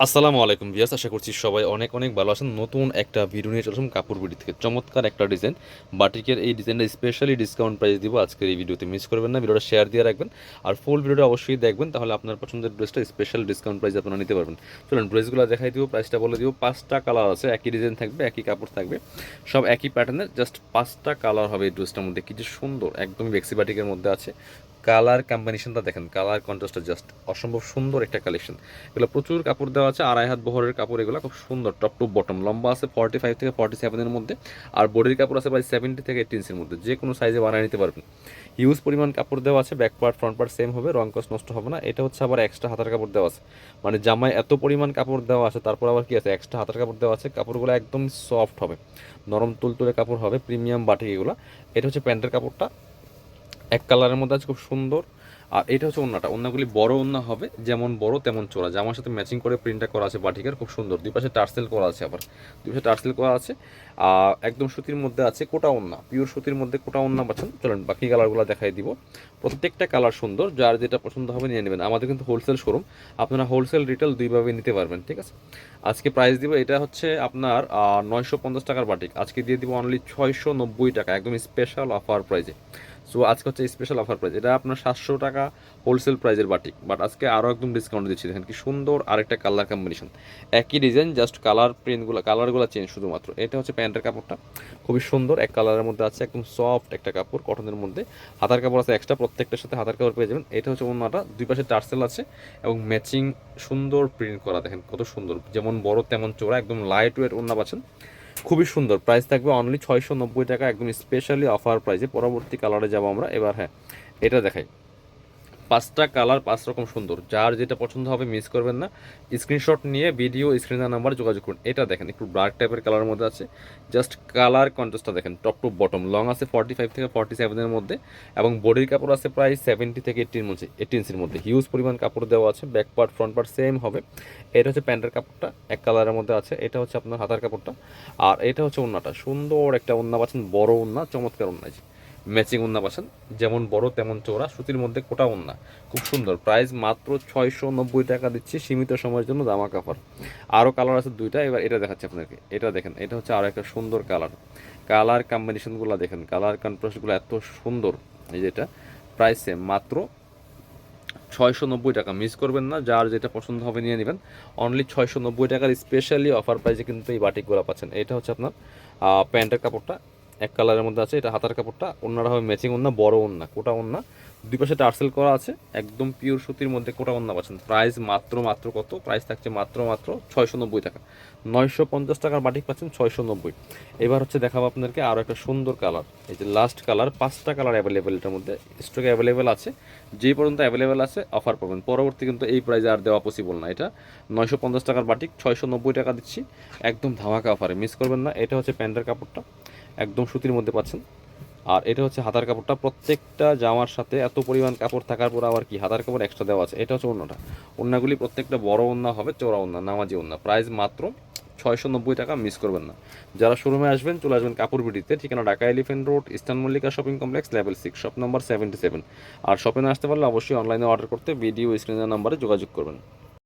আসসালামু আলাইকুম ভিউয়ার্স, আশা করছি সবাই অনেক অনেক ভালো আছেন। নতুন একটা ভিডিও নিয়ে চললাম কাপড় বিডি থেকে। চমৎকার একটা ডিজাইন বাটিকের, এই ডিজাইনটা স্পেশালি ডিসকাউন্ট প্রাইস দিব আজকের এই ভিডিওতে। মিস করবেন না, ভিডিওটা শেয়ার দিয়ে রাখবেন আর ফুল ভিডিওটা অবশ্যই দেখবেন, তাহলে আপনার পছন্দের ড্রেসটা স্পেশাল ডিসকাউন্ট প্রাইস আপনারা নিতে পারবেন। চলুন ড্রেসগুলো দেখাই দিব, প্রাইসটা বলে দিব। 5টা কালার আছে, একই ডিজাইন থাকবে, একই কাপড় থাকবে, সব একই প্যাটার্নের, জাস্ট 5টা কালার হবে এই ড্রেসটার মধ্যে। কি যে সুন্দর, একদমই বেক্সি বাটিকের মধ্যে আছে। কালার কম্বিনেশনটা দেখেন, কালার কন্ট্রাস্টটা জাস্ট অসম্ভব সুন্দর একটা কালেকশন। এগুলো প্রচুর কাপড় দেওয়া আছে, 2.5 হাত বহরের কাপড়, এগুলো খুব সুন্দর। টপ টু বটম লম্বা আছে 45 থেকে 47-এর মধ্যে, আর বডির কাপড় আছে প্রায় 70 থেকে 80 মধ্যে, যে কোনো সাইজে বানিয়ে নিতে পারবেন। হিউজ পরিমাণ কাপড় দেওয়া আছে, back part front part same হবে, রং কস নষ্ট হবে না। এটা হচ্ছে আবার এক্সট্রা হাতার কাপড় দেওয়া আছে, মানে জামায় এত পরিমাণ কাপড় দেওয়া আছে, তারপর আবার কি আছে, এক্সট্রা হাতার কাপড় দেওয়া আছে। কাপড়গুলো একদম সফট হবে, নরম তুলতুলে কাপড় হবে, প্রিমিয়াম বাটিক এগুলো। এটা হচ্ছে প্যান্টের কাপড়টা, এক কালারের মধ্যে আছে, খুব সুন্দর। আর এটা হচ্ছে ওড়নাটা, ওড়নাগুলি বড় ওড়না হবে, যেমন বড় তেমন চোরা, জামার সাথে ম্যাচিং করে প্রিন্টটা করা আছে বাটিকের, খুব সুন্দর। দুই পাশে টার্সেল করা আছে, আবার দুই পাশে টার্সেল করা আছে। একদম সুতির মধ্যে আছে, কোটা ওড়না, পিওর সুতির মধ্যে কোটা ওড়না পাচ্ছেন। চলেন বাকি কালারগুলো দেখাই দিব। প্রত্যেকটা কালার সুন্দর, যার যেটা পছন্দ হবে নিয়ে নেবেন। আমাদের কিন্তু হোলসেল শোরুম, আপনারা হোলসেল রিটেল দুইভাবে নিতে পারবেন, ঠিক আছে। আজকে প্রাইস দিব, এটা হচ্ছে আপনার 950 টাকার বাটিক, আজকে দিয়ে দিব অনলি 690 টাকা, একদম স্পেশাল অফার প্রাইজে। সো আজকে হচ্ছে স্পেশাল অফার প্রাইস, এটা আপনার 700 টাকা হোলসেল প্রাইজের বাটিক, বাট আজকে আরও একদম ডিসকাউন্ট দিচ্ছি। দেখেন কি সুন্দর আরেকটা কালার কম্বিনেশন, একই ডিজাইন, জাস্ট কালার প্রিন্টগুলো কালারগুলো চেঞ্জ শুধুমাত্র। এটা হচ্ছে প্যান্টের কাপড়টা, খুবই সুন্দর, এক কালারের মধ্যে আছে, একদম সফট একটা কাপড় কটনের মধ্যে। হাতার কাপড় আছে এক্সট্রা, প্রত্যেকটার সাথে হাতার কাপড় পেয়ে যাবেন। এটা হচ্ছে ওড়নাটা, দুই পাশে টার্সেল আছে এবং ম্যাচিং সুন্দর প্রিন্ট করা, দেখেন কত সুন্দর, যেমন বড় তেমন চোরা, একদম লাইট ওয়েট ওড়না পাচ্ছেন, খুবই সুন্দর। প্রাইস থাকবে অনলি 690 টাকা, একদম স্পেশালি অফার প্রাইসে। পরবর্তী কালারে যাবো আমরা এবার। হ্যাঁ, এটা দেখাই, 5টা কালার 5 রকম সুন্দর, যার যেটা পছন্দ হবে মিস করবেন না। স্ক্রিনশট নিয়ে ভিডিও স্ক্রিনের নাম্বার যোগাযোগ করুন। এটা দেখেন একটু ডার্ক টাইপের কালারের মধ্যে আছে, জাস্ট কালার কন্ট্রাস্টটা দেখেন, টপ টু বটম লং আছে 45 থেকে 47-এর মধ্যে, এবং বডির কাপড় আছে প্রায় 70 থেকে 80-এর মধ্যে। হিউজ পরিমাণ কাপড় দেওয়া আছে, back part front part same হবে। এটা হচ্ছে প্যান্টের কাপড়টা, এক কালারের মধ্যে আছে। এটা হচ্ছে আপনার হাতার কাপড়টা, আর এটা হচ্ছে ওড়নাটা, সুন্দর একটা ওড়না পাচ্ছেন, বড় ওড়না, চমৎকার ওড়না, ম্যাচিং ওড়না পাচ্ছেন, যেমন বড় তেমন চওড়া, সুতির মধ্যে কোটা ওড়না, খুব সুন্দর। প্রাইস মাত্র 690 টাকা দিচ্ছি, সীমিত সময়ের জন্য ধামাকা অফার। আরও কালার আছে দুইটা, এবার এটা দেখাচ্ছি আপনাকে। এটা দেখেন, এটা হচ্ছে আরও একটা সুন্দর কালার, কালার কম্বিনেশনগুলো দেখেন, কালার কন্ট্রাস্টগুলো এত সুন্দর। এই যেটা প্রাইস সেম, মাত্র 690 টাকা, মিস করবেন না। যার যেটা পছন্দ হবে নিয়ে নেবেন, অনলি 690 টাকার স্পেশালি অফার প্রাইসে কিন্তু এই বাটিকগুলো পাচ্ছেন। এটা হচ্ছে আপনার প্যান্টের কাপড়টা, এক কালারের মধ্যে আছে। এটা হাতার কাপড়টা, ওড়নাটা হবে ম্যাচিং ওড়না, বড় ওড়না, কোটা ওড়না, দুই পাশে টার্সেল করা আছে, একদম পিওর সুতির মধ্যে কোটা ওড়না পাচ্ছেন। প্রাইস মাত্র মাত্র কত, প্রাইস থাকছে মাত্র মাত্র 690 টাকা, 950 টাকার বাটিক পাচ্ছেন 690। এবার হচ্ছে দেখাবো আপনাদেরকে আরও একটা সুন্দর কালার, এই যে লাস্ট কালার। 5টা কালার অ্যাভেলেবেল, এটার মধ্যে স্টকে অ্যাভেলেবেল আছে, যেই পর্যন্ত অ্যাভেলেবেল আছে অফার পাবেন। পরবর্তী কিন্তু এই প্রাইসে আর দেওয়া পসিবল না। এটা 950 টাকার বাটিক, 690 টাকা দিচ্ছি, একদম ধামাকা অফারে, মিস করবেন না। এটা হচ্ছে প্যান্টের কাপড়টা, একদম সুতির মধ্যে পাচ্ছেন। আর এটা হচ্ছে হাতার কাপড়টা, প্রত্যেকটা জামার সাথে এত পরিমাণ কাপড় থাকার পর আবার কি হাতার কাপড় এক্সট্রা দেওয়া আছে। এটা হচ্ছে ওড়নাটা, ওড়নাগুলি প্রত্যেকটা বড় ওড়না হবে, চওড়া ওড়না, নামাজি ওড়না। প্রাইস মাত্র 690 টাকা, মিস করবেন না। যারা শোরুমে আসবেন চলে আসবেন কাপড় বিডিতে, ঠিকানা Dhaka elephant road, eastern Mallika shopping complex, level 6, shop number 77। আর শপে না আসতে পারলে অবশ্যই অনলাইনে অর্ডার করতে ভিডিও স্ক্রিনের নাম্বারে যোগাযোগ করবেন।